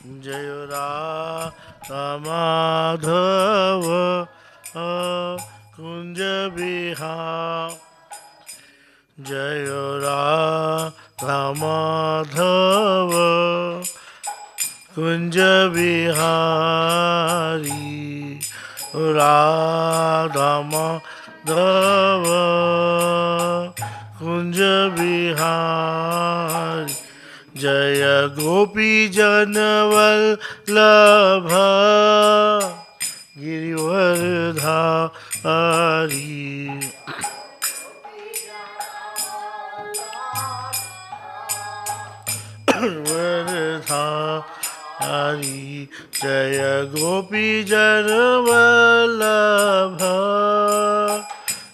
जय राधा माधव कुंज बिहार जय राधा माधव कुंज बिहारी राधा माधव कुंज बिहारी जय गोपी जनवल्लभ गिरिवरधारी वरधारी जय गोपी जनवल्लभ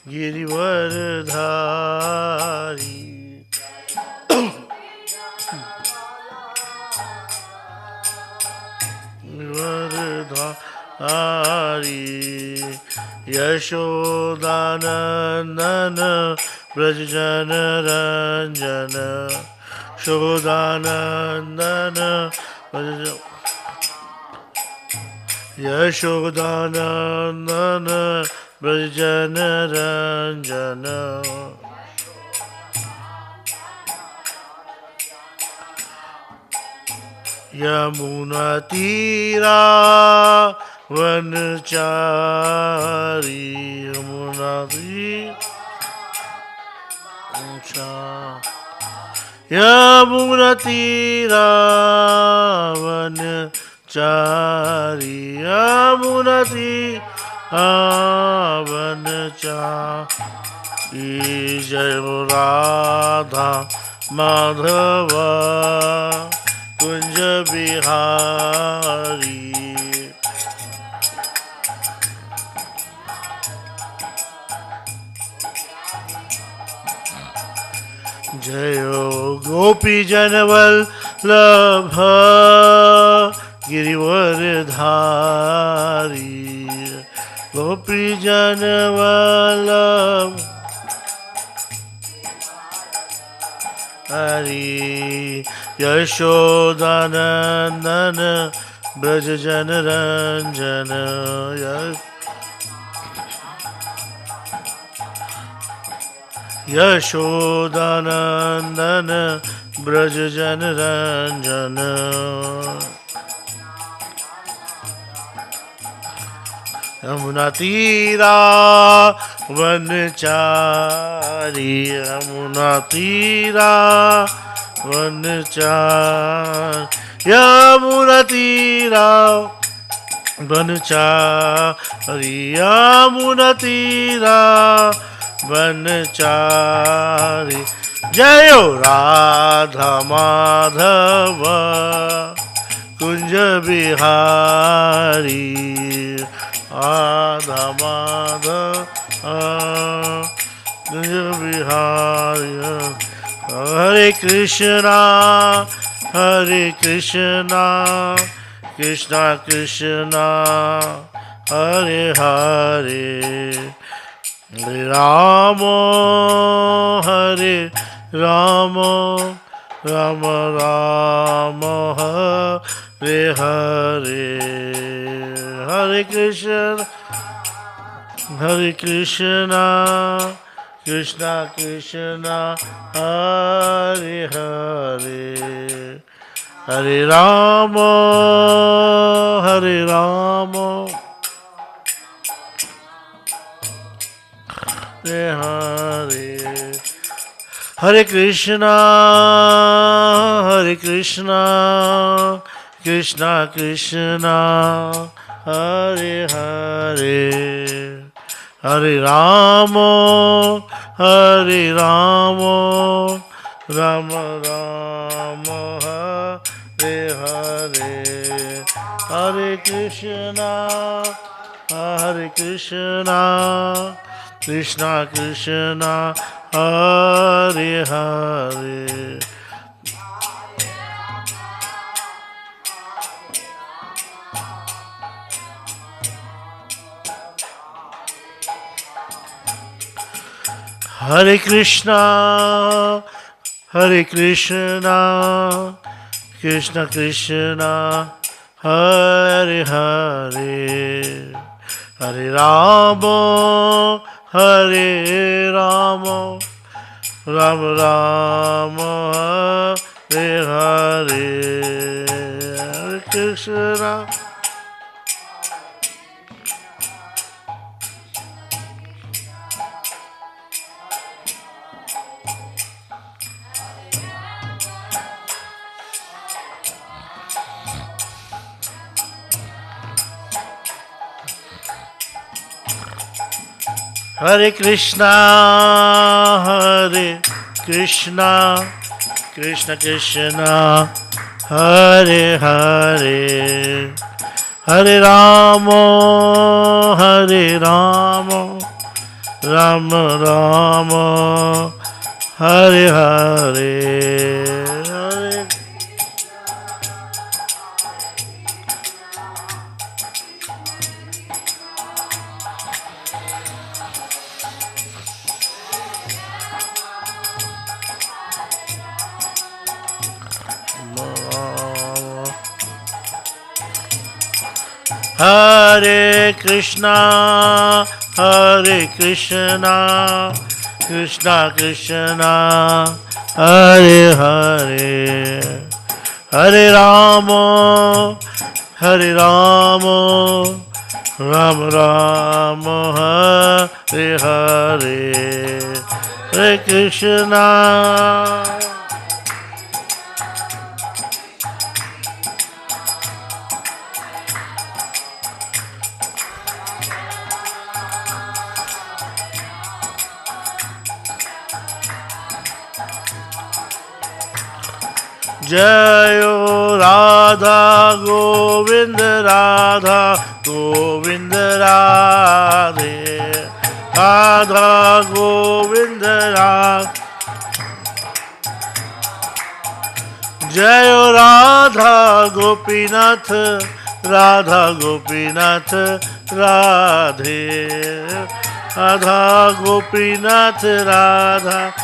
गिरिवरधारी वरधारी यशोदानंदन ब्रजजन रंजन यशोदानंदन यशोदानंदन ब्रजजन रंजन यमुना तीरा वनचारी यमुना तीरा वनचारी यमुना तीरा वनचारी जय राधा माधव कुंज बिहारी जय गोपी जनवल्लभ गिरिवरधारी गोपी जनवल्लभ हरि यशोदानंदन ब्रजजन रंजन यशोदानंदन ब्रजजन रंजन यमुना तीरा वनचारी यमुना तीरा वनचारी यमुना तीरा वनचारी यमुना तीरा वनचारी जय राधा माधव कुंज बिहारी राधा माधव कुंज बिहारी हरे Krishna Krishna Krishna Hare Hare Hare Ram Ram Ram Hare Hare Hare Krishna Krishna Krishna Hare Hare Hare Ram Hare Hare Krishna Krishna Krishna Hare Hare Hare Ram Ram Ram Hare Hare Hare Krishna Krishna Krishna Hare Hare Hare Krishna Krishna Krishna Hare Hare Hare Rama Hare Rama Rama Rama Hare Hare Hare Krishna Hare Krishna, Hare Krishna, Krishna Krishna, Hare Hare, Hare Rama, Hare Rama, Rama Rama, Hare Hare, Hare Hare Krishna, Hare Krishna, Krishna Krishna, Hare Hare, Hare Rama, Hare Rama, Rama Rama, Hare Hare, Hare Krishna. Jayo Radha Govinda Radha Govinda Radhe Radha Govinda Radha Jayo Radha Gopinath Radha Gopinath Radhe Radha Gopinath Radha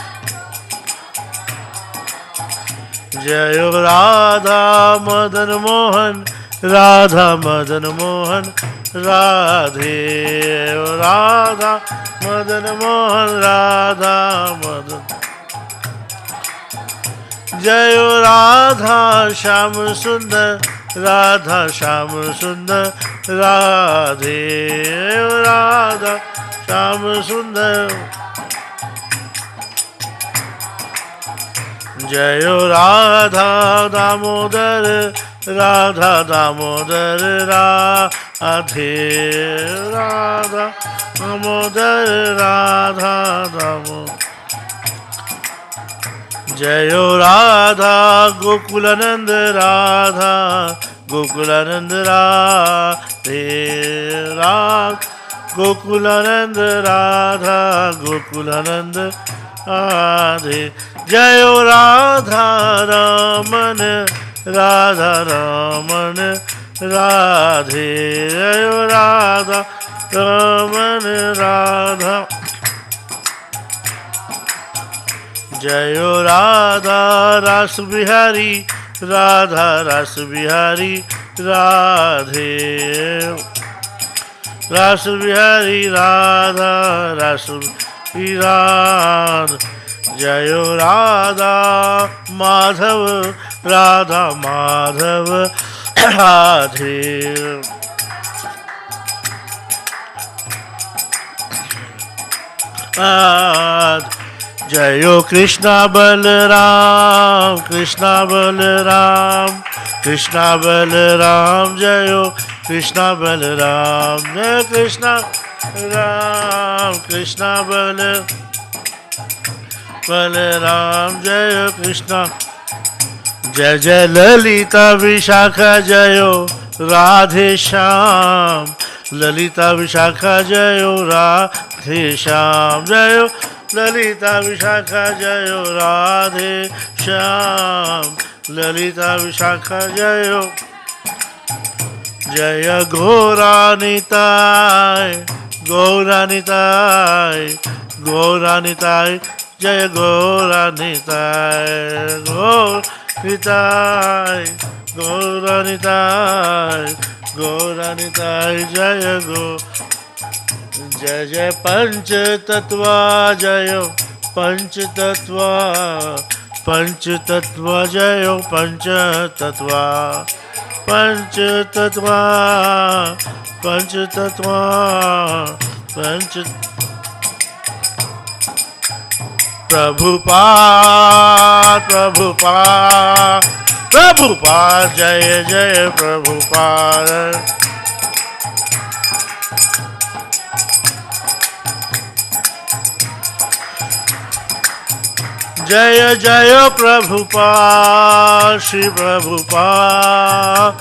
Jayo Radha Madan Mohan Radha Madan Mohan Radhe Radha Madan Mohan Radha Madan Jayo Radha Sham Sundar Radha Sham Sundar Radhe Radha Sham Sundar Jayo Radha Damodar Radha Damodar Radhe Radha Damodar Radha Damodar Jayo Radha Gokulanand Radha Gokulanand Radhe Radha Gokulanand Radha Gokulanand Radhe Jayo Radha Raman Radha Raman Radhe Jayo Radha Raman Radha Jayo Radha Ras Bihari Radha Ras Bihari Radhe Ras Bihari Radha Ras Bihari Jayo Radha Madhav Radha Madhav Radhe Jayo Krishna Balaram Krishna Balaram Krishna Balaram Jayo Krishna Balaram Jai Krishna Ram Krishna Balaram Balaram Jai Krishna Jai Jai Lalita Vishakha Jayo Radhe Shyam Lalita Vishakha Jayo Radhe Shyam Jayo Lalita Vishakha Jayo Radhe Shyam Lalita Vishakha Jayo Jaya Gauranitai Gauranitai Gauranitai Jaya Gauranitai Nitai गौर निताय जय गो जय जय पंच तत्वा जय पंच तत्वा जय पंच तत्वा पंच तत्वा पंच प्रभुपाद जय जय प्रभुपाद जय जय प्रभुपाद श्री प्रभुपाद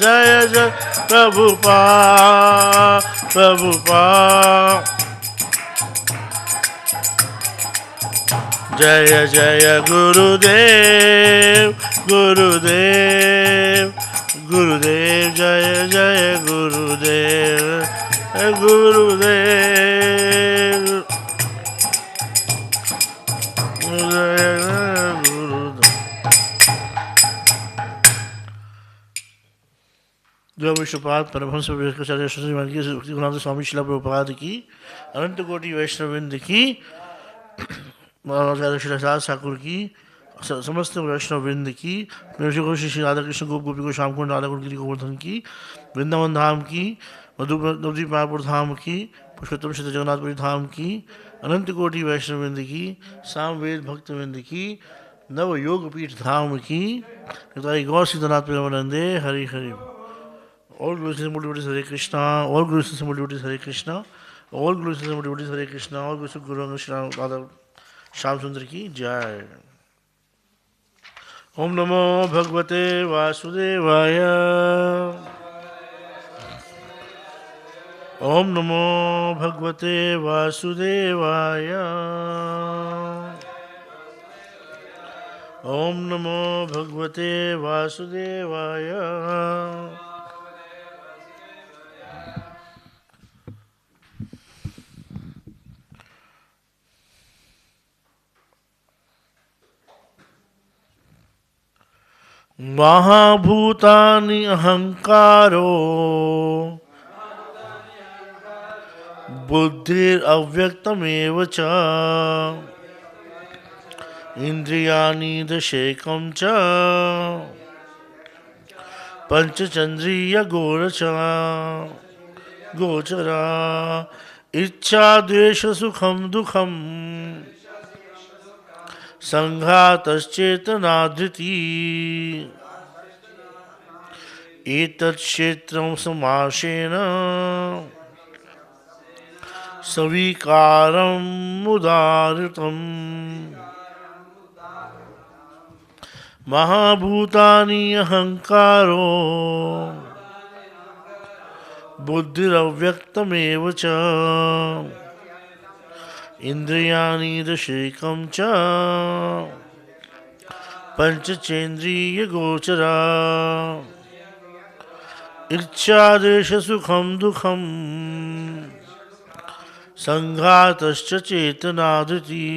जय जय प्रभुपाद जय जय गुरुदेव जय जय गुरुदेव जो विश्वपाद परमहंस स्वामी शिला प्रभुपाद की अनंत कोटि वैष्णववृंद की शिलादास ठाकुर की समस्त वैष्णववृंद की श्री राधा कृष्ण गोप गोपी को श्याम कुंड राधा कुंड गिरी गोवर्धन की वृंदावन धाम की नवद्वीप मायापुर धाम की पुरुषोत्तम श्री जगन्नाथपुरी धाम की अनंत कोटि वैष्णववृंद की सामवेद भक्तवृंद की नव योगपीठ धाम की गौर सिद्धनाथ प्रेमानंदे Hari Hari All glories and devotees Hare Krishna, all glories and devotees Hare Krishna, all glories and devotees Hare Krishna, all glories to Guru Krishna Radha Shyam Sundar ki jai. Om Namo Bhagavate Vasudevaya. Om Namo Bhagavate Vasudevaya. Om Namo Bhagavate Vasudevaya. महाभूतानि अहंकारो बुद्धिरव्यक्तमेव च इंद्रियाणि दशैकं च गोचरा इच्छा द्वेष सुखम दुखम संघातश्चेतना धृति एतत् क्षेत्रं समासेन सविकारम् उदाहृतम् महाभूतानि अहंकारो बुद्धिरव्यक्तमेव च इंद्रियाणि दशैकं च पंचचेन्द्रियगोचरा इच्छादेश सुखम दुखम संघातश्च चेतना धृति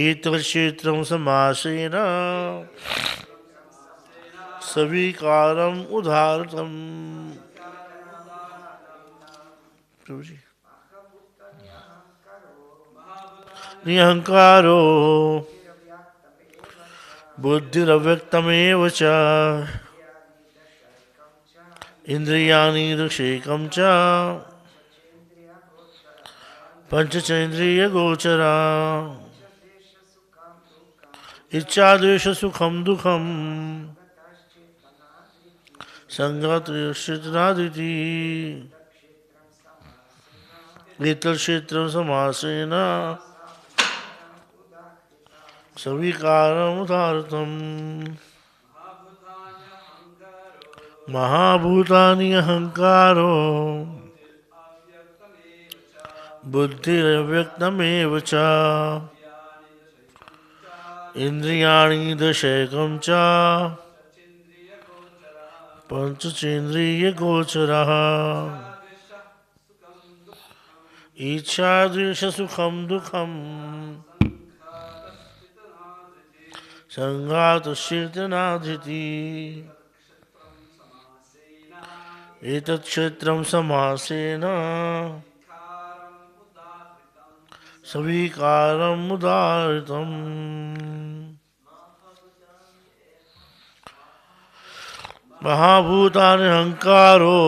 एतत्क्षेत्रं समासेन सविकारम् उदाहृतम्। निहंकारो बुद्धिरव्यक्तमेव च इंद्रियाणि दशैकं च पंचचेन्द्रियगोचरा इच्छाद्वेष सुखम दुखम संघातश्चेतनाधृति एतत्क्षेत्रं समासेन सविकारम् उदाहृतम्। महाभूतानि अहंकारो बुद्धिरव्यक्तमेव च इंद्रियाणि दशैकं च पंचचेन्द्रियगोचरः Ichadrisha sukham dukham Sangata shirtanadhiti Etat kshetram samasena Savikaram udaritam Mahabhutani hankaro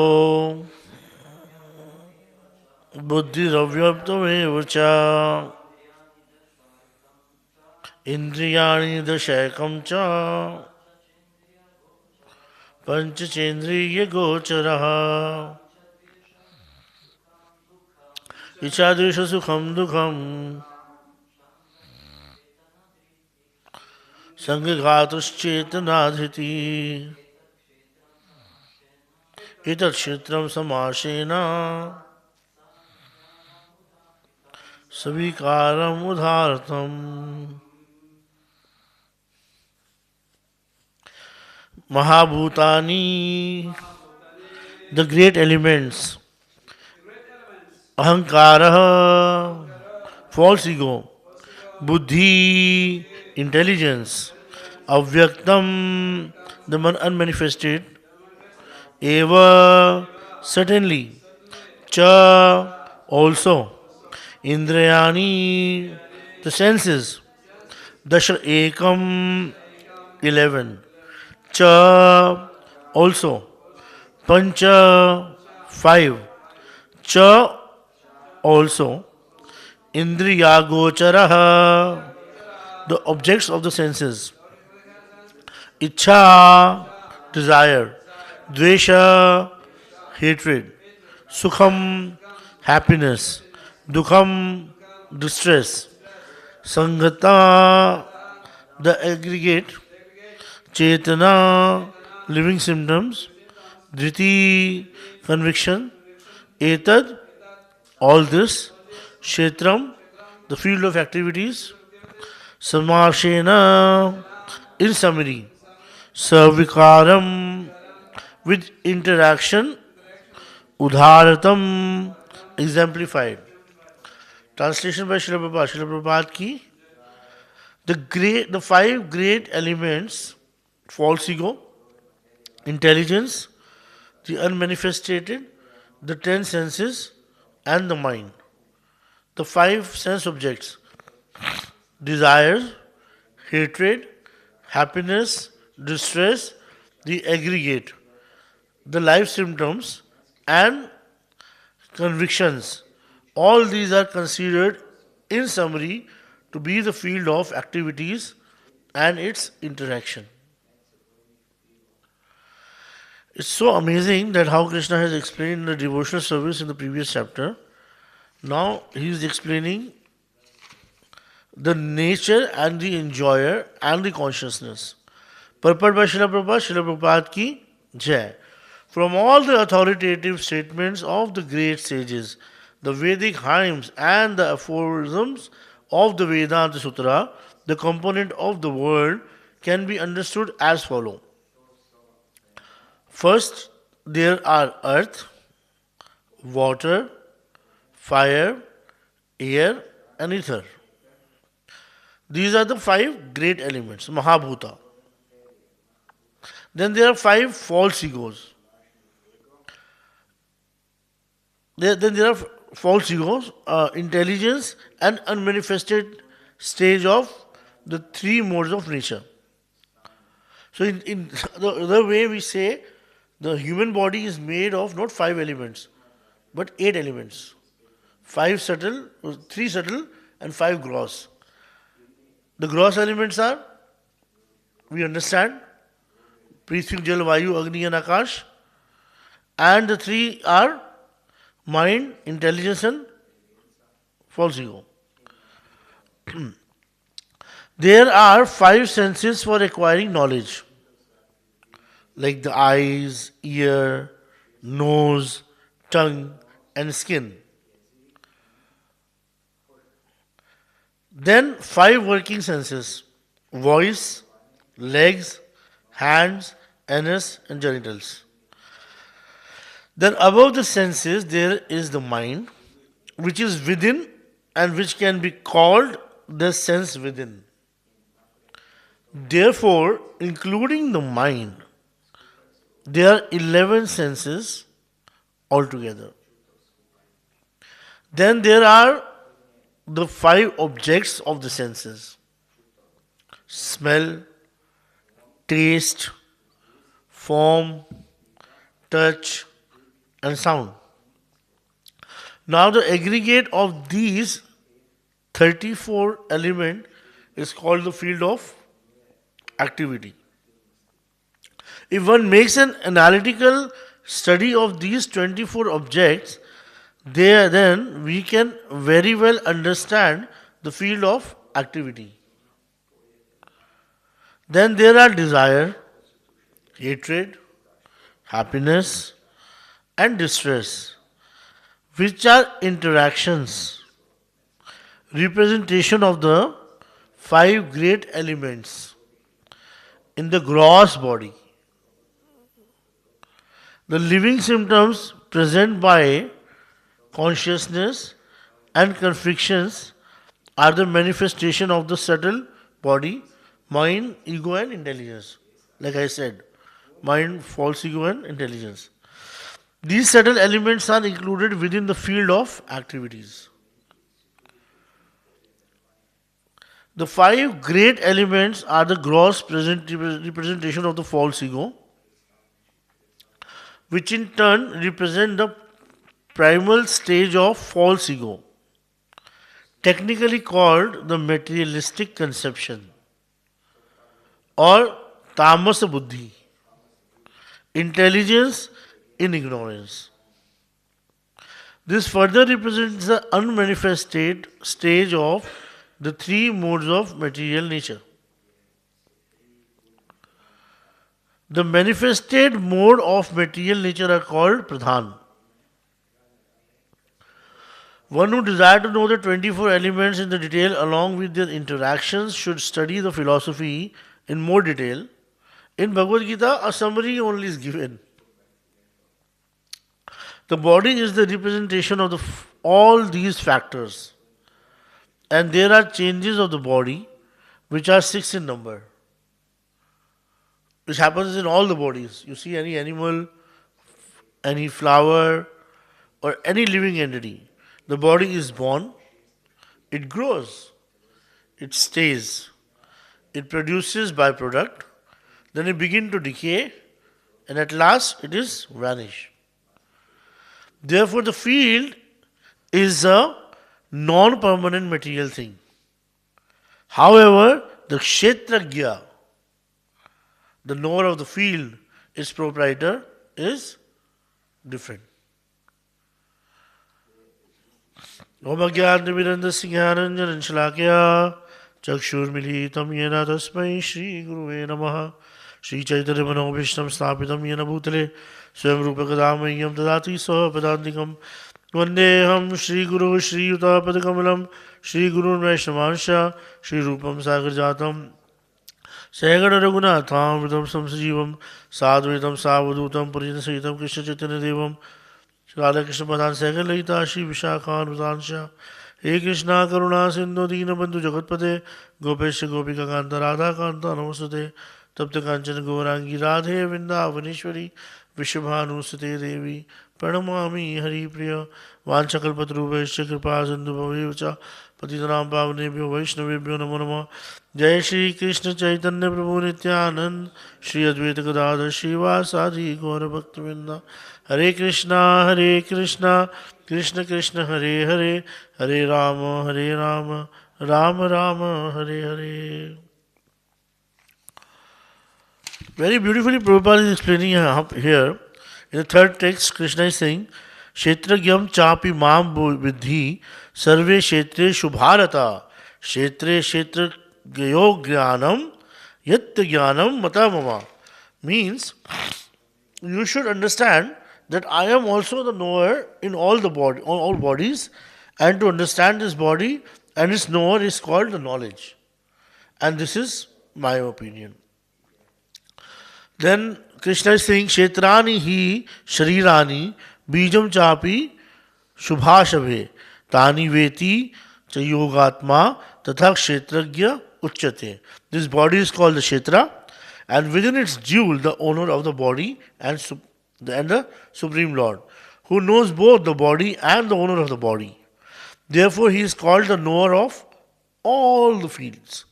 Buddhiravyaptamevacha Indriyani dashayakam cha Panchachendriya gocharaha Ichadrisha sukham dukham Sanghagataschetanaadhriti Etat kshetram samashena Savikaram udharatam Mahabhutani, the great elements. Ahankara, false ego. Buddhi, intelligence. Avyaktam, the unmanifested. Eva, certainly. Cha, also. Indrayani, the senses. Dasha ekam, 11. Cha, also. Pancha, 5. Cha, also. Indriyagocharaha, the objects of the senses. Ichha, desire. Dvesha, hatred. Sukham, happiness. Dukham, distress. Sanghata, the aggregate. Chetana, living symptoms. Dhriti, conviction. Etad, all this. Kshetram, the field of activities. Samashena, in summary. Savikaram, with interaction. Udharatam, exemplified. Translation by Srila Prabhupada. Srila Prabhupada ki, the 5 great elements, false ego, intelligence, the unmanifested, the 10 senses, and the mind. The 5 sense objects, desire, hatred, happiness, distress, the aggregate, the life symptoms, and convictions. All these are considered, in summary, to be the field of activities and its interaction. It's so amazing that how Krishna has explained the devotional service in the previous chapter. Now he is explaining the nature and the enjoyer and the consciousness. Purport by Srila Prabhupada ki Jai. From all the authoritative statements of the great sages, the Vedic hymns and the aphorisms of the Vedanta Sutra, the component of the world can be understood as follows. First, there are earth, water, fire, air, and ether. These are the 5 great elements, Mahabhuta. Then there are 5 false egos. Then there are false egos, intelligence, and unmanifested stage of the 3 modes of nature. So, in the other way, we say the human body is made of not 5 elements, but 8 elements. 5 subtle, 3 subtle, and 5 gross. The gross elements are, we understand, Prithvi, Jal, Vayu, Agni, and Akash. And the 3 are mind, intelligence, and false ego. There are 5 senses for acquiring knowledge, like the eyes, ear, nose, tongue, and skin. Then 5 working senses, voice, legs, hands, anus, and genitals. Then above the senses there is the mind, which is within and which can be called the sense within. Therefore, including the mind, there are 11 senses altogether. Then there are the 5 objects of the senses: smell, taste, form, touch, and sound. Now, the aggregate of these 34 elements is called the field of activity. If one makes an analytical study of these 24 objects, then we can very well understand the field of activity. Then there are desire, hatred, happiness, and distress, which are interactions, representation of the 5 great elements in the gross body. The living symptoms present by consciousness and conflictions are the manifestation of the subtle body, mind, ego, and intelligence. Like I said, mind, false ego, and intelligence. These subtle elements are included within the field of activities. The 5 great elements are the gross representation of the false ego, which in turn represent the primal stage of false ego, technically called the materialistic conception or tamasa buddhi, intelligence in ignorance. This further represents the unmanifested stage of the 3 modes of material nature. The manifested mode of material nature are called pradhan. One who desires to know the 24 elements in the detail along with their interactions should study the philosophy in more detail. In Bhagavad Gita, a summary only is given. The body is the representation of all these factors, and there are changes of the body which are 6 in number, which happens in all the bodies. You see any animal, any flower, or any living entity. The body is born, it grows, it stays, it produces byproduct, then it begins to decay, and at last it is vanished. Therefore, the field is a non-permanent material thing. However, the kshetragya, the knower of the field, its proprietor, is different. Om Ajnana-Virandasya Jnananjalakya Chakshurmilitam Yena Tasmai Shri Guruve Namaha Shri Chaitanya Manobhishtam Sthapitam Yena Bhutale Swayam Rupa Kadamayam Tadati Soha Padantikam Vandeham Shri Guru Shri Yuta Padakamalam Shri Guru Vaishnavansha Shri Rupam Sagar Jatam Sagara Raghunatham Vidam Samsajivam Sadhuitam Savadutam Purina Sahitam Krishna Chaitanya Devam Radha Krishna Padhan Sagar Lalita Shri Vishakhan Vitansha Hare Krishna Karuna Sindhu Dina Bandhu Jagatpate Gopesha Gopika Kanta Radha Kanta Namastate Tapta Kanchana Gaurangi Radhe Vrindavaneshwari Vishabhanusate Devi Pranamami Hari Priya Vanchakalpatrubhesha Kripa Sindhu Bhavevacha Patitanam Pavanebhyo Vaishnavebhyo Namo Namo Jai Shri Krishna Chaitanya Prabhu Nityanand Shri Advaita Gadadhar Shivasadi Gaura Bhaktivinoda Hare Krishna Krishna Krishna Hare Hare Hare Rama Rama Rama Hare Hare. Very beautifully Prabhupada is explaining here. In the third text, Krishna is saying, Kshetragyam chapi mam vidhi sarve kshetre shubharata kshetre kshetragyo jnanam yatya jnanam mata mama. Means, you should understand that I am also the knower in all bodies, and to understand this body and its knower is called the knowledge. And this is my opinion. Then Krishna is saying, Kshetrani hi sharirani bijam chapi shubhashabhe tani veti cha yogatma tatha kshetragya uchyate. This body is called the kshetra, and within its jewel, the owner of the body and the Supreme Lord, who knows both the body and the owner of the body. Therefore, he is called the knower of all the fields.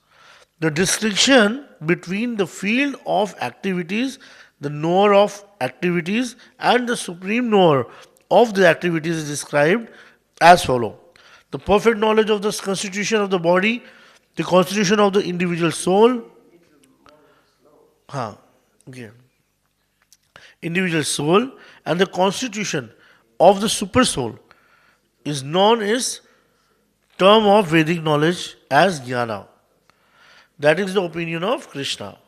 The distinction between the field of activities, the knower of activities, and the supreme knower of the activities is described as follows. The perfect knowledge of the constitution of the body, the constitution of the individual soul, okay, individual soul, and the constitution of the super soul is known as term of Vedic knowledge as jnana. That is the opinion of Krishna.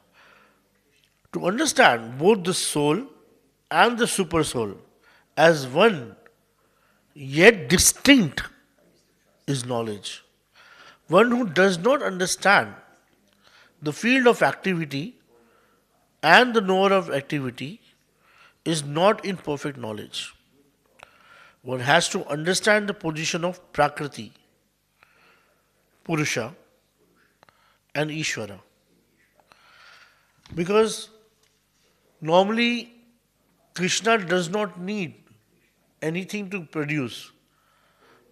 To understand both the soul and the super soul as one yet distinct is knowledge. One who does not understand the field of activity and the knower of activity is not in perfect knowledge. One has to understand the position of Prakriti, Purusha, and Ishvara. Because normally Krishna does not need anything to produce,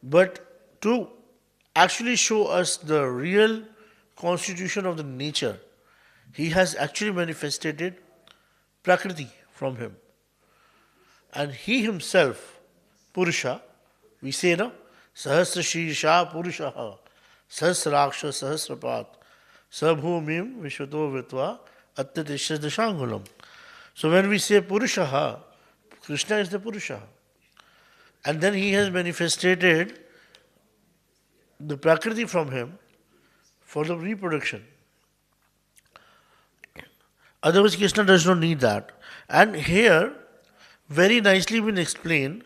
but to actually show us the real constitution of the nature, he has actually manifested Prakriti from him. And he himself, Purusha, we say, no? Sahasra Shirsha Purusha, Sahasraksha Sahasrapat, Sabhumim Vishwato Vitva Atyatisha Dashangulam. So when we say Purusha, Krishna is the Purusha. And then he has manifested the Prakriti from him for the reproduction. Otherwise, Krishna does not need that. And here, very nicely been explained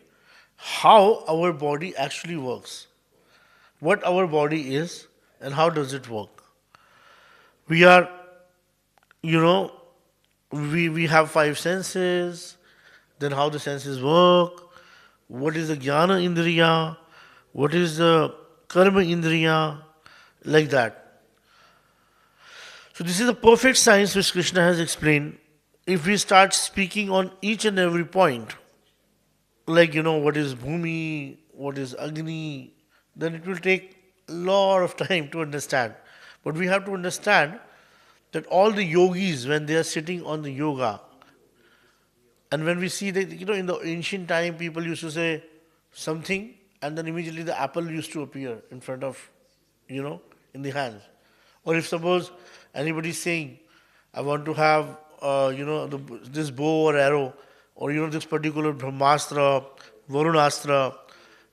how our body actually works, what our body is, and how does it work. We are, we have five senses, then how the senses work, what is the jnana indriya, what is the karma indriya, like that. So this is the perfect science which Krishna has explained. If we start speaking on each and every point, like what is bhumi, what is agni, then it will take a lot of time to understand. But we have to understand that all the yogis, when they are sitting on the yoga, and when we see that, in the ancient time, people used to say something, and then immediately the apple used to appear in front of, in the hands. Or if suppose anybody is saying, I want to have, this bow or arrow, or, this particular Brahmastra, Varunastra,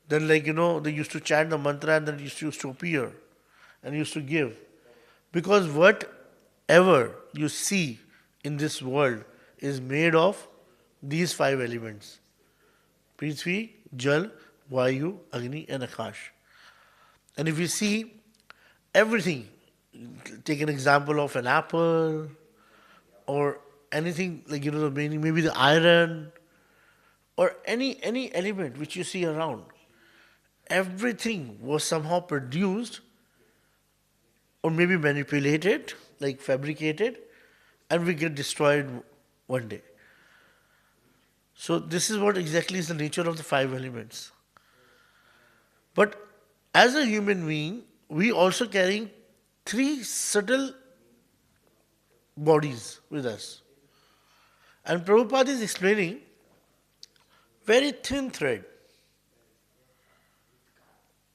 then they used to chant the mantra and then it used to appear and used to give. Because whatever you see in this world is made of these five elements: Prithvi, Jal, Vayu, Agni, and Akash. And if you see everything, take an example of an apple or anything like maybe the iron or any element which you see around, everything was somehow produced or maybe manipulated, like fabricated, and we get destroyed one day. So this is what exactly is the nature of the five elements. But as a human being, we also carrying three subtle bodies with us. And Prabhupada is explaining very thin thread.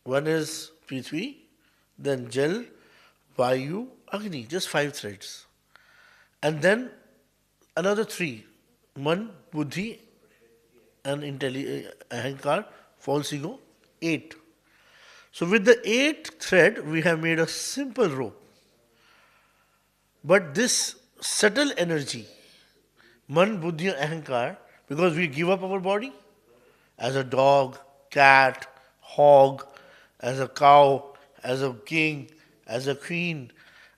One is Prithvi, then Jal, Vayu, Agni, just 5 threads. And then another 3, Man, Buddhi, and Ahankar, false ego, 8. So with the 8th thread, we have made a simple rope. But this subtle energy, Man, Buddhi, and Ahankar, because we give up our body as a dog, cat, hog, as a cow, as a king, as a queen,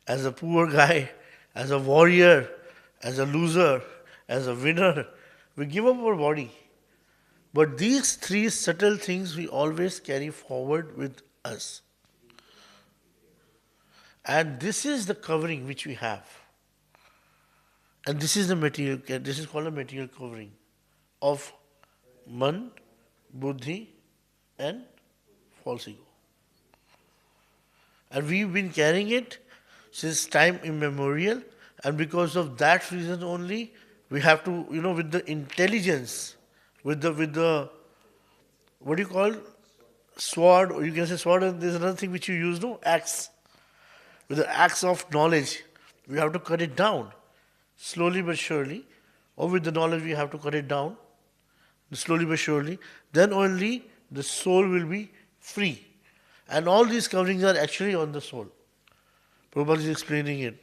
as a poor guy, as a warrior, as a loser, as a winner. We give up our body. But these three subtle things we always carry forward with us. And this is the covering which we have. And this is the material, this is called a material covering of man, buddhi and false ego. And we've been carrying it since time immemorial, and because of that reason only, we have to, with the intelligence, with the what do you call, sword, or you can say sword, and there's another thing which you use, no, axe. With the axe of knowledge, we have to cut it down, slowly but surely, or with the knowledge we have to cut it down, slowly but surely, then only the soul will be free. And all these coverings are actually on the soul. Prabhupada is explaining it.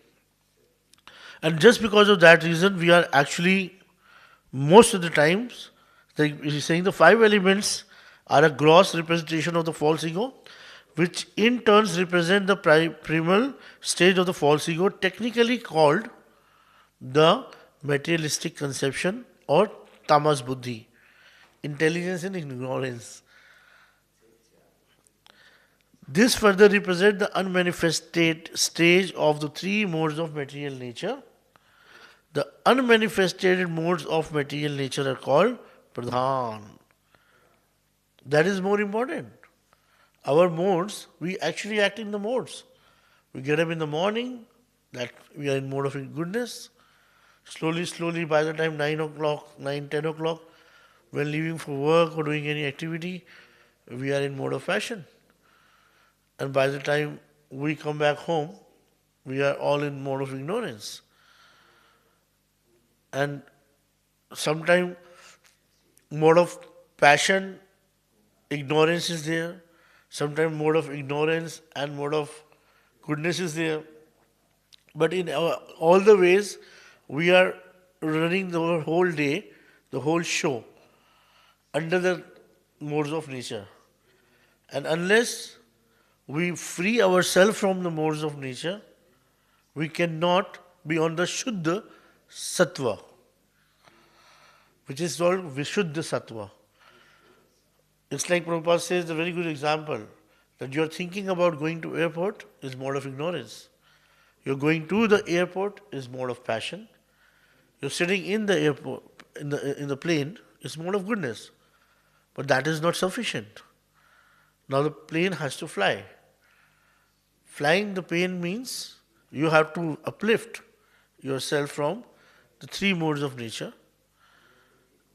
And just because of that reason, we are actually, most of the times, he's saying the 5 elements are a gross representation of the false ego, which in turns represent the primal stage of the false ego, technically called the materialistic conception or tamas buddhi, intelligence and ignorance. This further represents the unmanifested stage of the 3 modes of material nature. The unmanifested modes of material nature are called pradhan. That is more important. Our modes, we actually act in the modes. We get up in the morning, that we are in mode of goodness. Slowly, by the time 10 o'clock, when leaving for work or doing any activity, we are in mode of passion. And by the time we come back home, we are all in mode of ignorance. And sometimes mode of passion, ignorance is there. Sometimes mode of ignorance and mode of goodness is there. But in all the ways, we are running the whole day, the whole show, under the modes of nature. And unless we free ourselves from the modes of nature, we cannot be on the Shuddha Sattva, which is called Vishuddha Sattva. It's like Prabhupada says, a very good example, that you're thinking about going to airport is mode of ignorance. You're going to the airport is mode of passion. You're sitting in the airport, in the plane, is mode of goodness. But that is not sufficient. Now the plane has to fly. Flying the plane means you have to uplift yourself from the 3 modes of nature.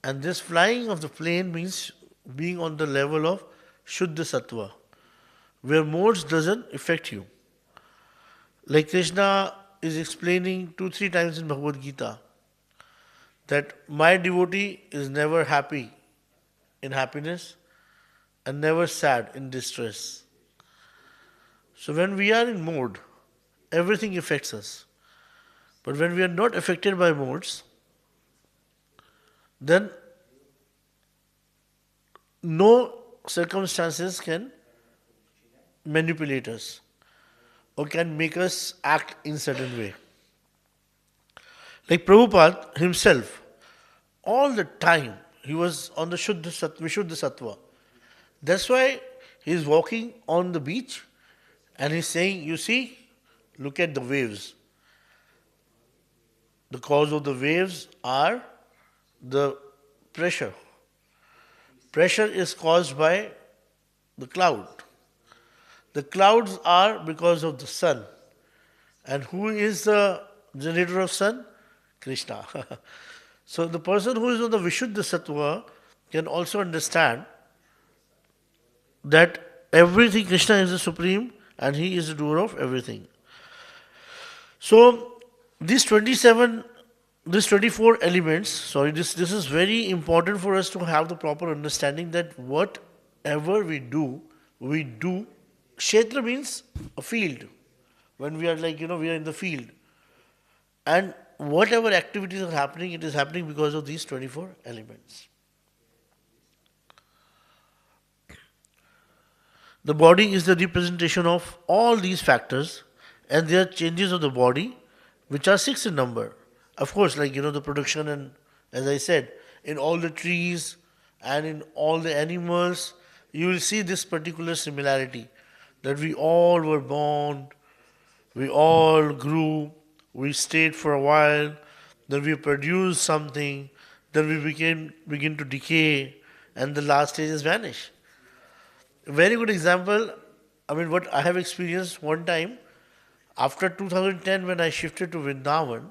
And this flying of the plane means being on the level of Shuddha Sattva, where modes doesn't affect you. Like Krishna is explaining 2-3 times in Bhagavad Gita, that my devotee is never happy in happiness and never sad in distress. So when we are in mode, everything affects us. But when we are not affected by modes, then no circumstances can manipulate us or can make us act in certain way. Like Prabhupada himself, all the time he was on the Vishuddha Sattva. That's why he's walking on the beach and he's saying, you see, look at the waves. The cause of the waves are the pressure. Pressure is caused by the cloud. The clouds are because of the sun. And who is the generator of sun? Krishna. So the person who is on the Vishuddha Sattva can also understand that everything, Krishna is the supreme and he is the doer of everything. So these 24 elements, this is very important for us to have the proper understanding that whatever we do, Kshetra means a field. When we are we are in the field. And whatever activities are happening, it is happening because of these 24 elements. The body is the representation of all these factors, and there are changes of the body, which are 6 in number. Of course, the production, and as I said, in all the trees and in all the animals, you will see this particular similarity that we all were born, we all grew, we stayed for a while, then we produced something, then we begin to decay, and the last stages vanish. A very good example, I mean, what I have experienced one time, after 2010 when I shifted to Vrindavan,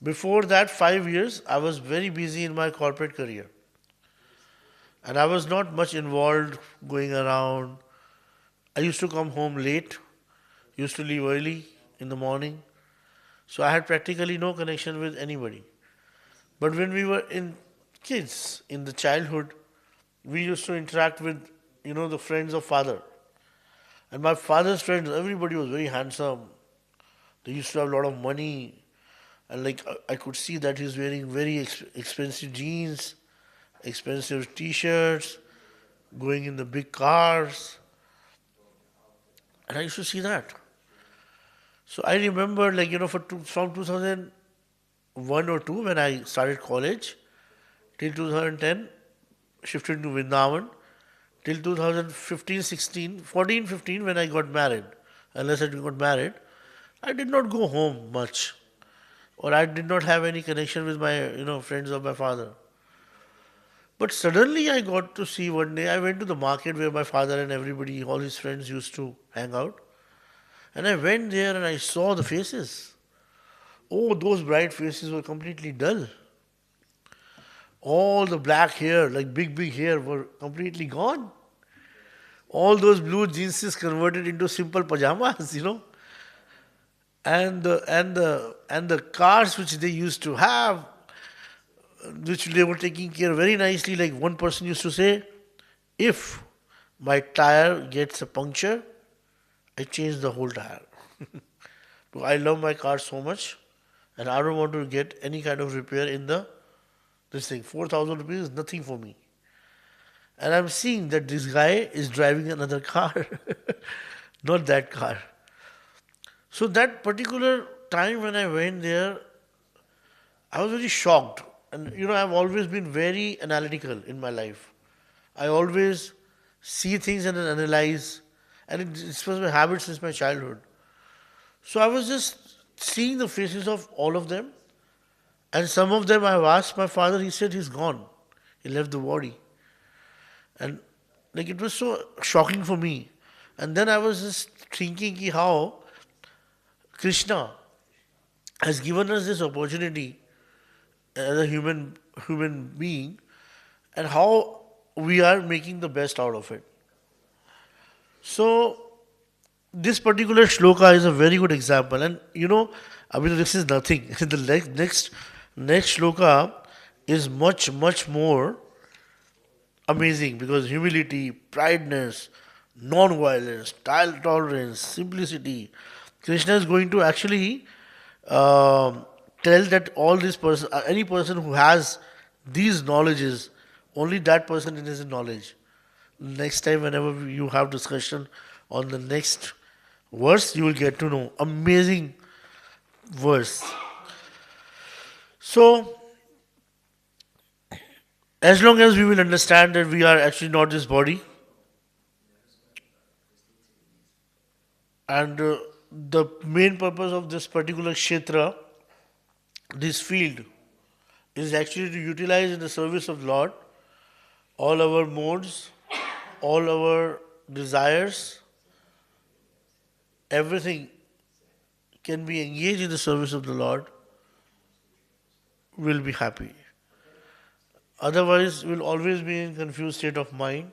before that 5 years, I was very busy in my corporate career. And I was not much involved going around. I used to come home late, used to leave early in the morning. So I had practically no connection with anybody. But when we were in kids, in the childhood, we used to interact with, the friends of father. And my father's friends, everybody was very handsome. They used to have a lot of money. And like I could see that he's wearing very expensive jeans, expensive t-shirts, going in the big cars. And I used to see that. So I remember from 2001 or 2 when I started college till 2010, shifted to Vrindavan, till 2015, 16, 14, 15 when I got married. Unless I got married, I did not go home much. Or I did not have any connection with my, friends of my father. But suddenly I got to see one day, I went to the market where my father and everybody, all his friends used to hang out. And I went there and I saw the faces. Oh, those bright faces were completely dull. All the black hair, like big hair, were completely gone. All those blue jeans converted into simple pajamas, And the cars which they used to have, which they were taking care very nicely. Like one person used to say, if my tire gets a puncture, I change the whole tire. Because I love my car so much and I don't want to get any kind of repair in this thing. 4,000 rupees is nothing for me. And I'm seeing that this guy is driving another car, not that car. So that particular time when I went there, I was very shocked. And I've always been very analytical in my life. I always see things and then analyze. And it was my habit since my childhood. So I was just seeing the faces of all of them. And some of them I've asked my father, he said he's gone. He left the body. And it was so shocking for me. And then I was just thinking how Krishna has given us this opportunity as a human being and how we are making the best out of it. So this particular shloka is a very good example. And this is nothing. The next shloka is much more amazing because humility, prideness, non-violence, tolerance, simplicity. Krishna is going to actually tell that all this person, any person who has these knowledges, only that person is in knowledge. Next time, whenever you have discussion on the next verse, you will get to know. Amazing verse. So, as long as we will understand that we are actually not this body, and the main purpose of this particular kshetra, this field, is actually to utilize in the service of Lord all our modes, all our desires, everything can be engaged in the service of the Lord, will be happy. Otherwise, we'll always be in confused state of mind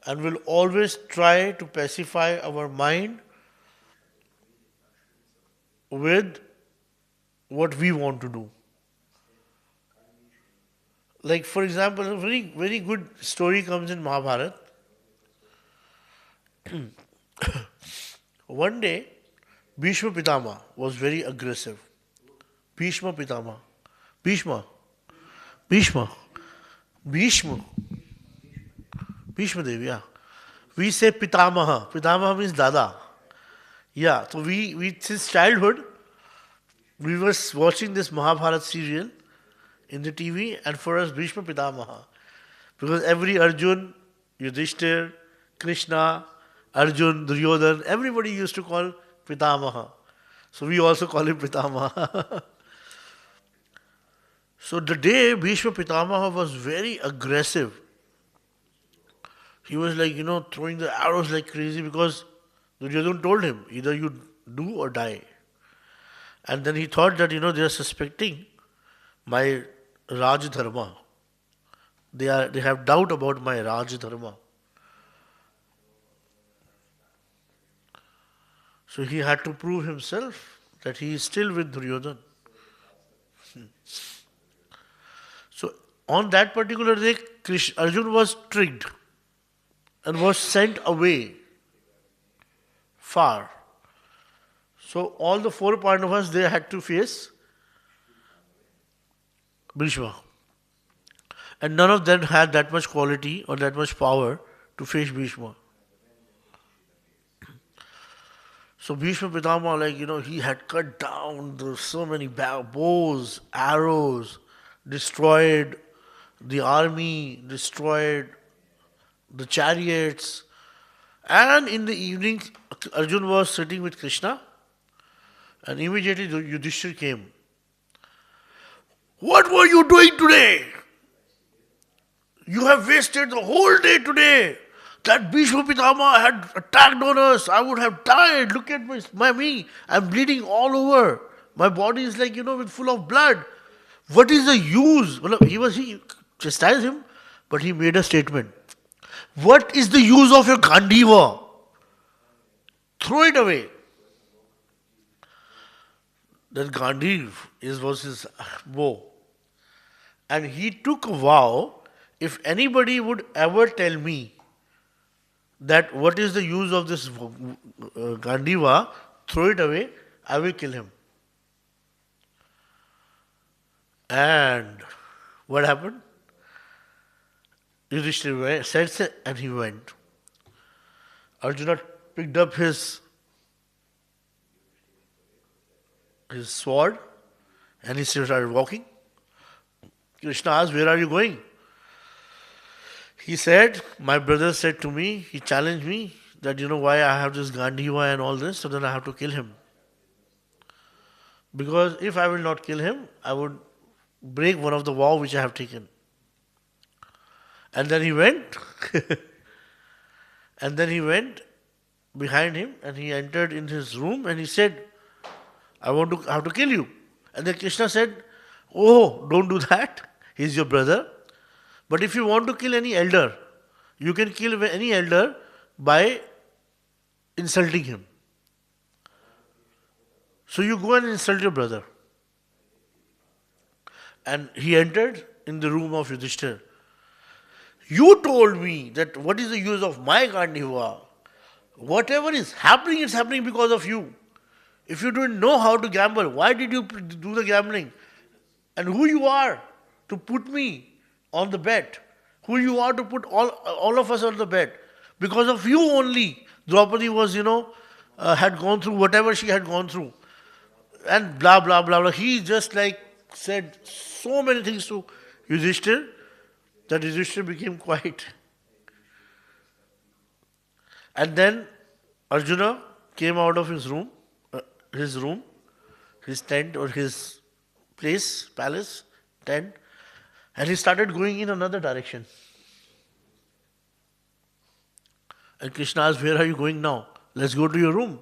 and we'll always try to pacify our mind with what we want to do. Like, for example, a very, very good story comes in Mahabharata. One day, Bhishma Pitama was very aggressive. Bhishma Pitama. Bhishma. Bhishma. Bhishma. Bhishma Dev, yeah. We say Pitamaha. Pitamaha means Dada. Yeah, so we since childhood, we were watching this Mahabharata serial in the TV, and for us, Bhishma Pitamaha. Because every Arjun, Yudhishthir, Krishna, Arjun, Duryodhan, everybody used to call Pitamaha. So we also call him Pitamaha. So the day Bhishma Pitamaha was very aggressive. He was like, throwing the arrows like crazy because Duryodhan told him, either you do or die. And then he thought that, they are suspecting my Raj Dharma. They have doubt about my Raj Dharma. So he had to prove himself that he is still with Duryodhan. So on that particular day, Arjun was tricked and was sent away far. So all the 4 Pandavas, they had to face Bhishma. And none of them had that much quality or that much power to face Bhishma. So Bhishma Pitama, he had cut down so many bows, arrows, destroyed the army, destroyed the chariots. And in the evening, Arjun was sitting with Krishna, and immediately Yudhishthir came. What were you doing today? You have wasted the whole day today. That Bhishma Pitama had attacked on us. I would have died. Look at me. I'm bleeding all over. My body is with full of blood. What is the use? Well, he chastised him, but he made a statement. What is the use of your Gandiva? Throw it away. That Gandiv was his bow. And he took a vow, if anybody would ever tell me that what is the use of this Gandiva, throw it away, I will kill him. And what happened? Yudhishthira said, and he went. Arjuna picked up his sword and he started walking. Krishna asked, where are you going? He said, my brother said to me, he challenged me that why I have this Gandiva and all this, so then I have to kill him. Because if I will not kill him, I would break one of the vow which I have taken. And then he went, behind him and he entered in his room and he said, I have to kill you. And then Krishna said, oh, don't do that. He's your brother. But if you want to kill any elder, you can kill any elder by insulting him. So you go and insult your brother. And he entered in the room of Yudhishthira. You told me that what is the use of my Gandiva? Whatever is happening, it's happening because of you. If you don't know how to gamble, why did you do the gambling? And who you are to put me on the bet? Who you are to put all of us on the bet? Because of you only, Draupadi was, had gone through whatever she had gone through. And blah, blah, blah, blah. He just said so many things to Yudhishthira that Yudhishthira became quiet. And then Arjuna came out of his room, his tent or his palace, tent, and he started going in another direction. And Krishna asked, where are you going now? Let's go to your room.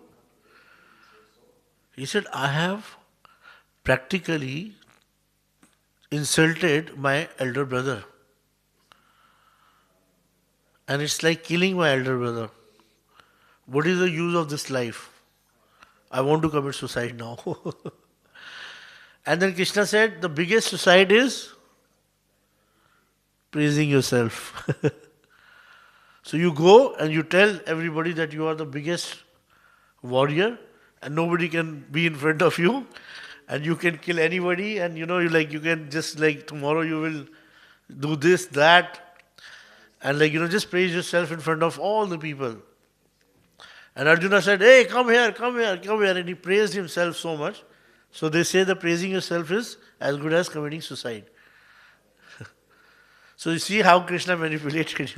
He said, I have practically insulted my elder brother. And it's like killing my elder brother. What is the use of this life? I want to commit suicide now. And then Krishna said, the biggest suicide is praising yourself. So you go and you tell everybody that you are the biggest warrior and nobody can be in front of you and you can kill anybody and you can just tomorrow you will do this, that, and just praise yourself in front of all the people. And Arjuna said, hey, come here, and he praised himself so much. So they say that praising yourself is as good as committing suicide. So you see how Krishna manipulated,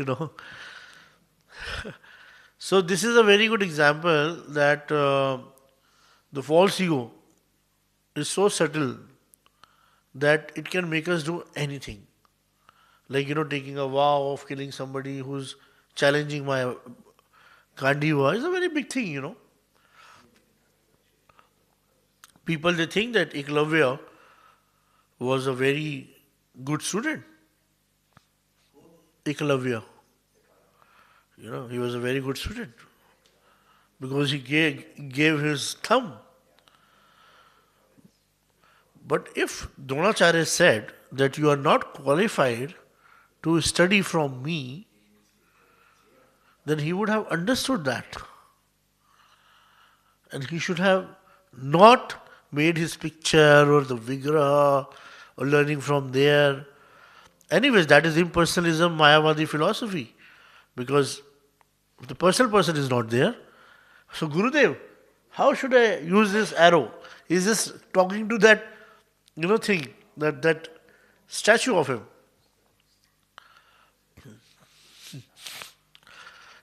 So this is a very good example that the false ego is so subtle that it can make us do anything. Like, taking a vow of killing somebody who's challenging my Gandiva is a very big thing. People, they think that Eklavya was a very good student. Eklavya. He was a very good student because he gave his thumb. But if Dronacharya said that you are not qualified to study from me, then he would have understood that. And he should have not made his picture or the vigraha or learning from there. Anyways, that is impersonalism, Mayavadi philosophy. Because the personal person is not there. So Gurudev, how should I use this arrow? Is this talking to that, thing, that statue of him?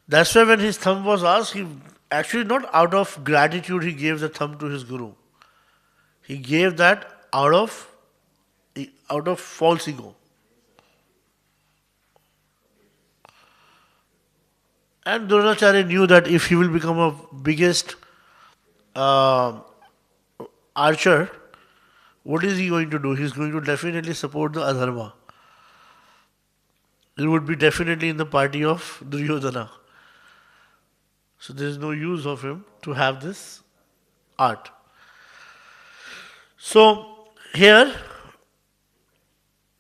That's why when his thumb was asked, he actually not out of gratitude he gave the thumb to his guru. He gave that out of false ego. And Dronacharya knew that if he will become a biggest archer, what is he going to do? He's going to definitely support the adharma. He would be definitely in the party of Duryodhana. So there is no use of him to have this art. So here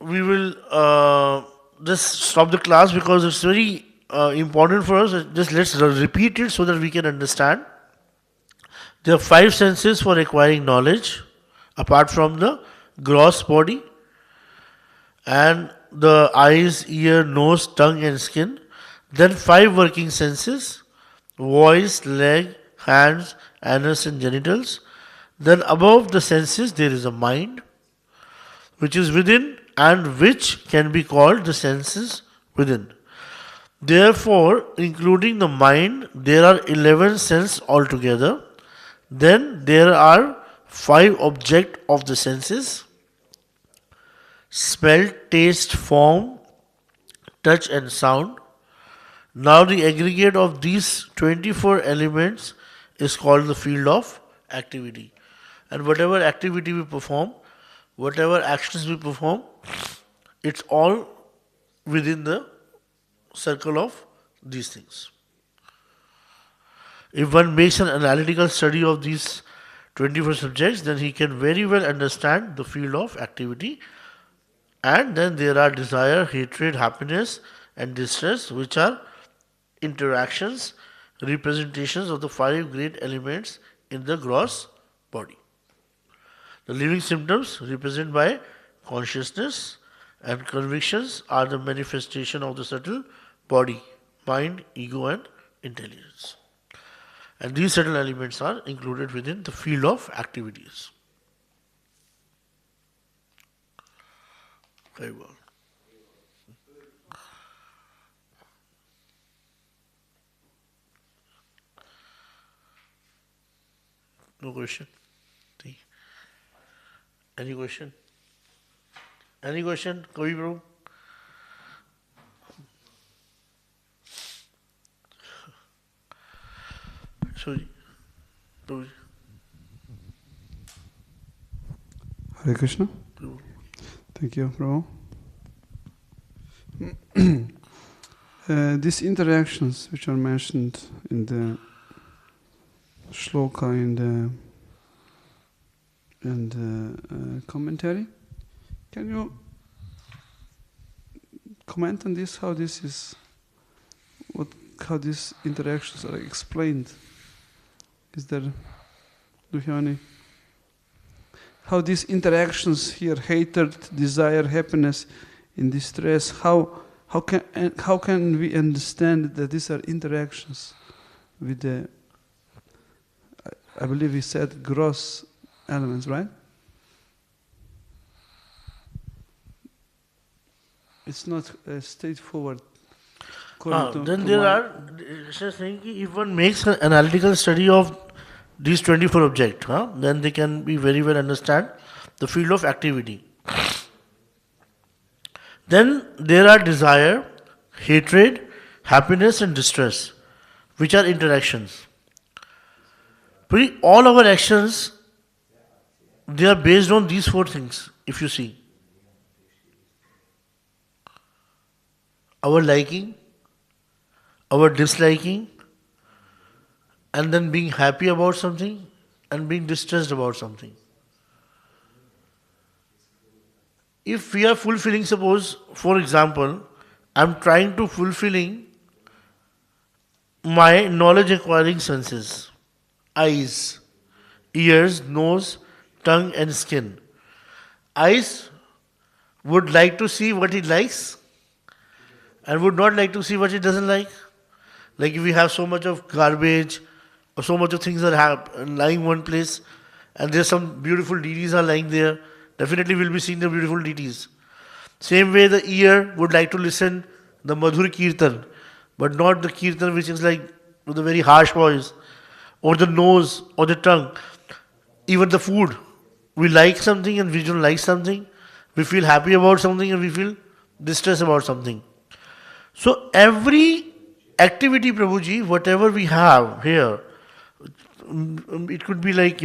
we will just stop the class because it's very important for us. Just let's repeat it so that we can understand. There are 5 senses for acquiring knowledge apart from the gross body and the eyes, ear, nose, tongue and skin. Then 5 working senses: voice, leg, hands, anus and genitals. Then above the senses there is a mind which is within and which can be called the senses within. Therefore, including the mind, there are 11 senses altogether. Then there are 5 objects of the senses: smell, taste, form, touch and sound. Now the aggregate of these 24 elements is called the field of activity. And whatever activity we perform, whatever actions we perform, it's all within the circle of these things. If one makes an analytical study of these 24 subjects, then he can very well understand the field of activity. And then there are desire, hatred, happiness and distress, which are interactions, representations of the 5 great elements in the gross body. The living symptoms represented by consciousness and convictions are the manifestation of the subtle body, mind, ego and intelligence. And these subtle elements are included within the field of activities. Very well. No question? Any question? Any question? Kavi Prabhu? Sorry. Prabhu. Hare Krishna. Thank you, Prabhu. These interactions which are mentioned in the shloka in the commentary, can you comment on this? How this is, how these interactions are explained? Is there, do you have any? How these interactions here, hatred, desire, happiness, and distress, how can we understand that these are interactions with the, I believe he said gross elements, right? it's not straightforward. Then there are, Krishna is saying, if one makes an analytical study of these 24 objects, then they can be very well understand the field of activity. Then there are desire, hatred, happiness and distress, which are interactions. All our actions, they are based on these four things, if you see. Our liking, our disliking, and then being happy about something, and being distressed about something. If we are fulfilling, suppose, for example, I'm trying to fulfilling my knowledge acquiring senses, eyes, ears, nose, tongue and skin. Eyes would like to see what it likes and would not like to see what it doesn't like. Like if we have so much of garbage or so much of things that are lying one place and there's some beautiful deities are lying there, definitely we'll be seeing the beautiful deities. Same way the ear would like to listen the madhur kirtan, but not the kirtan which is like with a very harsh voice, or the nose or the tongue. Even the food, we like something and we don't like something. We feel happy about something and we feel distressed about something. So every activity, Prabhuji, whatever we have here, it could be like,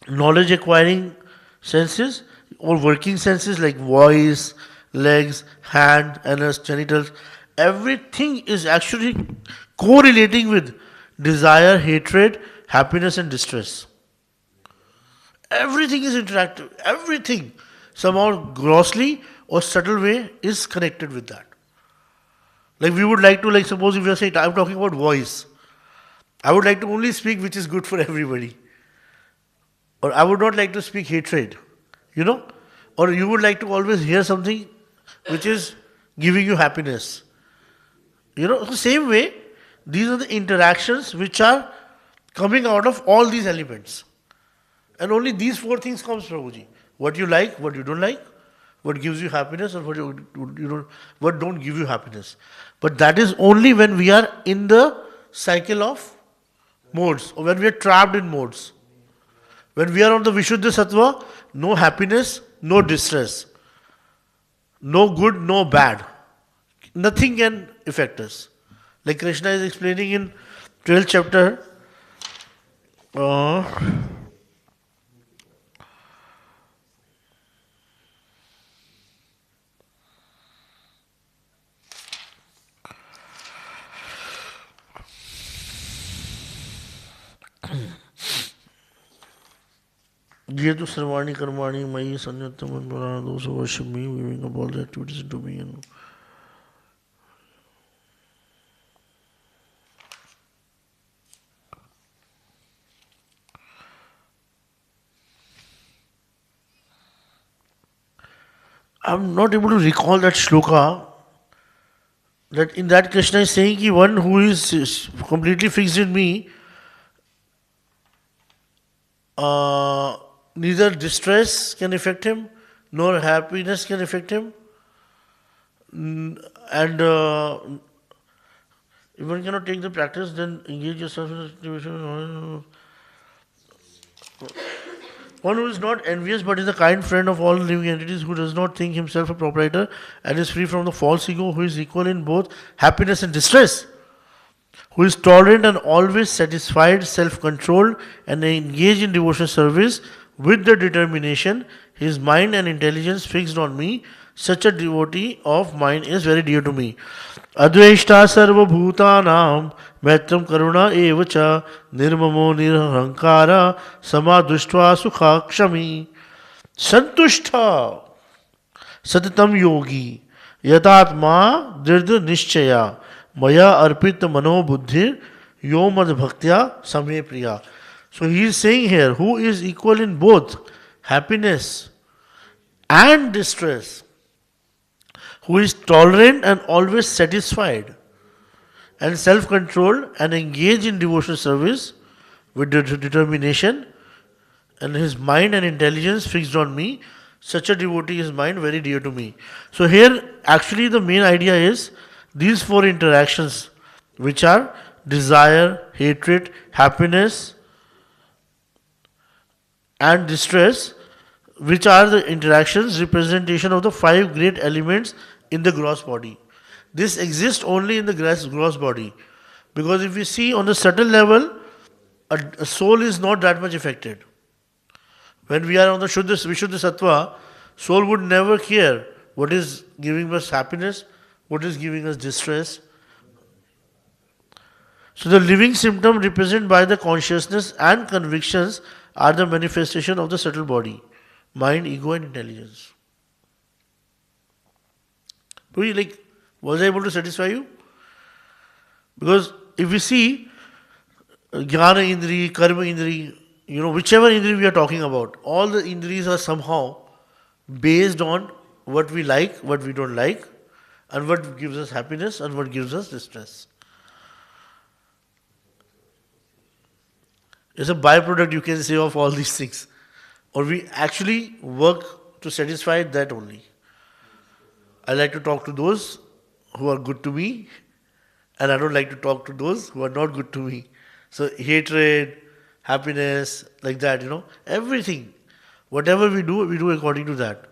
knowledge acquiring senses or working senses like voice, legs, hand, anus, genitals. Everything is actually correlating with desire, hatred, happiness and distress. Everything is interactive. Everything, somehow grossly or subtle way, is connected with that. Like we would like to, like suppose if you are saying, I'm talking about voice. I would like to only speak which is good for everybody. Or I would not like to speak hatred. Or you would like to always hear something which is giving you happiness. The same way, these are the interactions which are coming out of all these elements. And only these four things comes, Prabhuji. What you like, what you don't like, what gives you happiness, and what don't give you happiness. But that is only when we are in the cycle of modes, or when we are trapped in modes. When we are on the Vishuddha Sattva, no happiness, no distress. No good, no bad. Nothing can affect us. Like Krishna is explaining in 12th chapter, ये तो सर्वाणी कर्माणी मयि संयतम पुराण 200 वर्ष me, giving up all the activities into me. I'm not able to recall that shloka. That in that Krishna is saying that one who is completely fixed in me, neither distress can affect him, nor happiness can affect him. And if one cannot take the practice, then engage yourself in activation. One who is not envious but is a kind friend of all living entities, who does not think himself a proprietor and is free from the false ego, who is equal in both happiness and distress, who is tolerant and always satisfied, self-controlled and engaged in devotional service with the determination, his mind and intelligence fixed on me, such a devotee of mine is very dear to me. Advaishta sarva bhutanam maitram karuna evacha nirmamo nirahankara samadushtva sukhakshami santushta satatam yogi yatatma dirda nishchaya maya arpita mano buddhir yomad bhaktya same priya. So he is saying here, who is equal in both happiness and distress, who is tolerant and always satisfied and self-controlled and engaged in devotional service with determination and his mind and intelligence fixed on me, such a devotee is mine, very dear to me. So here, actually the main idea is these four interactions, which are desire, hatred, happiness, and distress, which are the interactions, representation of the five great elements in the gross body. This exists only in the gross body. Because if we see on the subtle level, a soul is not that much affected. When we are on the Vishuddha Sattva, soul would never care what is giving us happiness, what is giving us distress. So the living symptom represented by the consciousness and convictions are the manifestation of the subtle body, mind, ego and intelligence. Was I able to satisfy you? Because if we see Jnana Indri, Karma Indri, whichever Indri we are talking about, all the Indris are somehow based on what we like, what we don't like, and what gives us happiness and what gives us distress. It's a byproduct, you can say, of all these things. Or we actually work to satisfy that only. I like to talk to those who are good to me, and I don't like to talk to those who are not good to me. So hatred, happiness, like that, everything. Whatever we do according to that.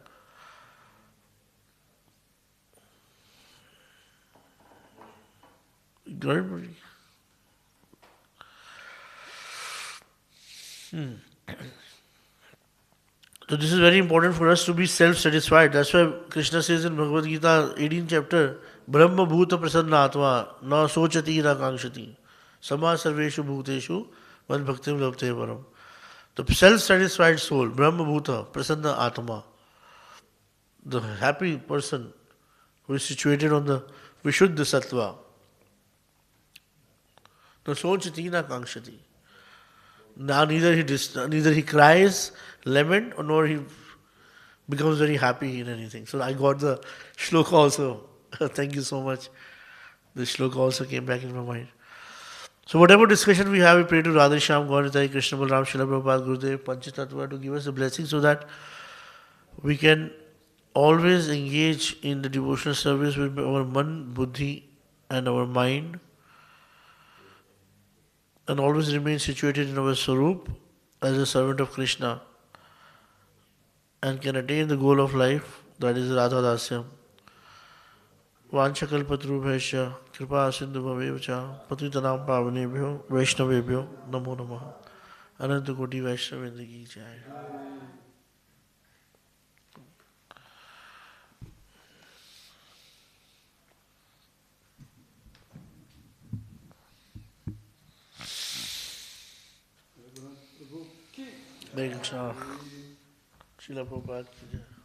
Got it, buddy? So this is very important for us to be self-satisfied. That's why Krishna says in Bhagavad Gita, 18th chapter, Brahma bhuta prasanna atma na sochati na kankshati sama sarveshu bhuteshu man bhaktim labte varam. The self-satisfied soul, Brahma bhuta prasanna atma, the happy person who is situated on the Vishuddha Sattva, na sochati na kankshati. Now neither he cries, lament, or nor he becomes very happy in anything. So I got the shloka also. Thank you so much. The shloka also came back in my mind. So whatever discussion we have, we pray to Radha Shyam, God, Hare Krishna, Balram, Srila Prabhupada, Gurudev, Panchatattva to give us a blessing so that we can always engage in the devotional service with our man, buddhi and our mind, and always remain situated in our Swarup as a servant of Krishna and can attain the goal of life, that is Radha Dasyam. Vanchakalpatrubhesha kripa sindhu bhavevacha patitanam pavanebhyo vaishnavebhyo namo namaha. Ananta Koti Vaishnavendra ki jai. Hare Krishna. Srila Prabhupada ki jai.